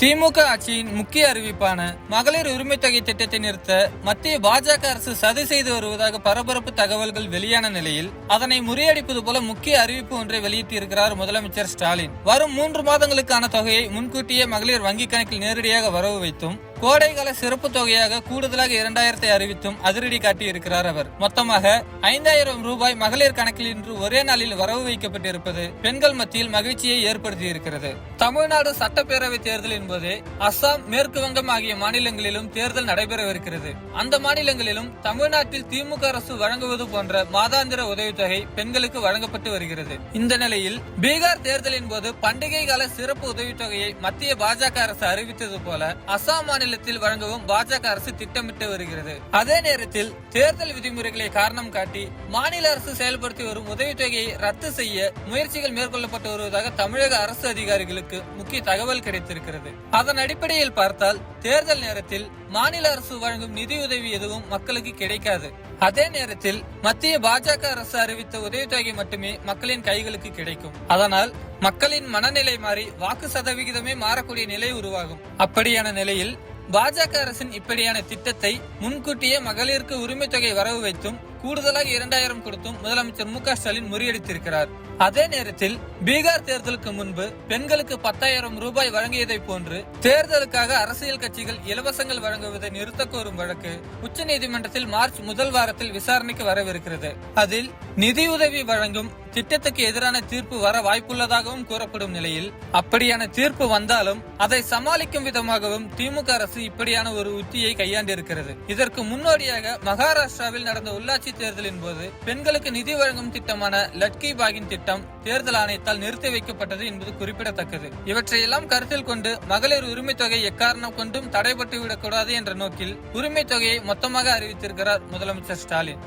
திமுக ஆட்சியின் முக்கிய அறிவிப்பான மகளிர் உரிமை தொகை திட்டத்தை நிறுத்த மத்திய பாஜக அரசு சதி செய்து வருவதாக பரபரப்பு தகவல்கள் வெளியான நிலையில் அதனை முறியடிப்பது போல முக்கிய அறிவிப்பு ஒன்றை வெளியிட்டிருக்கிறார் முதலமைச்சர் ஸ்டாலின். வரும் 3 மாதங்களுக்கான தொகையை முன்கூட்டியே மகளிர் வங்கிக் கணக்கில் நேரடியாக வரவு வைத்தும் கோடைகால சிறப்பு தொகையாக கூடுதலாக 2000 அறிவித்தும் அதிரடி காட்டியிருக்கிறார் அவர். மொத்தமாக 5000 ரூபாய் மகளிர் கணக்கில் இன்று ஒரே நாளில் வரவு வைக்கப்பட்டிருப்பது பெண்கள் மத்தியில் மகிழ்ச்சியை ஏற்படுத்தியிருக்கிறது. தமிழ்நாடு சட்டப்பேரவை தேர்தல் என்பது அசாம், மேற்கு வங்கம் ஆகிய மாநிலங்களிலும் தேர்தல் நடைபெறவிருக்கிறது. அந்த மாநிலங்களிலும் தமிழ்நாட்டில் திமுக அரசு வழங்குவது போன்ற மாதாந்திர உதவித்தொகை பெண்களுக்கு வழங்கப்பட்டு வருகிறது. இந்த நிலையில் பீகார் தேர்தலின் போது பண்டிகை கால சிறப்பு உதவித்தொகையை மத்திய பாஜக அரசு அறிவித்தது போல அசாம் மாநிலத்தில் வழங்கவும் பாஜக அரசு திட்டமிட்டு வருகிறது. அதே நேரத்தில் தேர்தல் விதிமுறைகளை காரணம் காட்டி மாநில அரசு செயல்படுத்தி வரும் உதவித்தொகையை ரத்து செய்ய முயற்சிகள் மேற்கொள்ளப்பட்டு வருவதாக தமிழக அரசு அதிகாரிகளுக்கு முக்கிய தகவல் கிடைத்திருக்கிறது. அதன் அடிப்படையில் பார்த்தால் தேர்தல் நேரத்தில் மாநில அரசு வழங்கும் நிதியுதவி எதுவும் மக்களுக்கு கிடைக்காது. அதே நேரத்தில் மத்திய பாஜக அரசு அறிவித்த உதவித்தொகை மட்டுமே மக்களின் கைகளுக்கு கிடைக்கும். அதனால் மக்களின் மனநிலை மாறி வாக்கு சதவிகிதமே மாறக்கூடிய நிலை உருவாகும். அப்படியான நிலையில் பாஜக அரசின் இப்படியான திட்டத்தை முன்கூட்டியே மகளிருக்கு உரிமை தொகை வரவு வைத்தும் கூடுதலாக 2000 கொடுத்தும் முதலமைச்சர் மு க ஸ்டாலின் முறியடித்திருக்கிறார். அதே நேரத்தில் பீகார் தேர்தலுக்கு முன்பு பெண்களுக்கு 10,000 ரூபாய் வழங்கியதை போன்று தேர்தலுக்காக அரசியல் கட்சிகள் இலவசங்கள் வழங்குவதை நிறுத்த கோரும் வழக்கு உச்சநீதிமன்றத்தில் மார்ச் 1 வாரத்தில் விசாரணைக்கு வரவிருக்கிறது. அதில் நிதியுதவி வழங்கும் திட்டத்துக்கு எதிரான தீர்ப்பு வர வாய்ப்புள்ளதாகவும் கூறப்படும் நிலையில் அப்படியான தீர்ப்பு வந்தாலும் அதை சமாளிக்கும் விதமாகவும் திமுக அரசு இப்படியான ஒரு உத்தியை கையாண்டிருக்கிறது. இதற்கு முன்னோடியாக மகாராஷ்டிராவில் நடந்த உள்ளாட்சி தேர்தலின் போது பெண்களுக்கு நிதி வழங்கும் திட்டமான லட்கி பாகின் திட்டம் தேர்தல் ஆணையத்தால் நிறுத்தி வைக்கப்பட்டது என்பது குறிப்பிடத்தக்கது. இவற்றையெல்லாம் கருத்தில் கொண்டு மகளிர் உரிமை தொகை எக்காரணம் கொண்டும் தடைபட்டு விடக்கூடாது என்ற நோக்கில் உரிமை தொகையை மொத்தமாக அறிவித்திருக்கிறார் முதலமைச்சர் ஸ்டாலின்.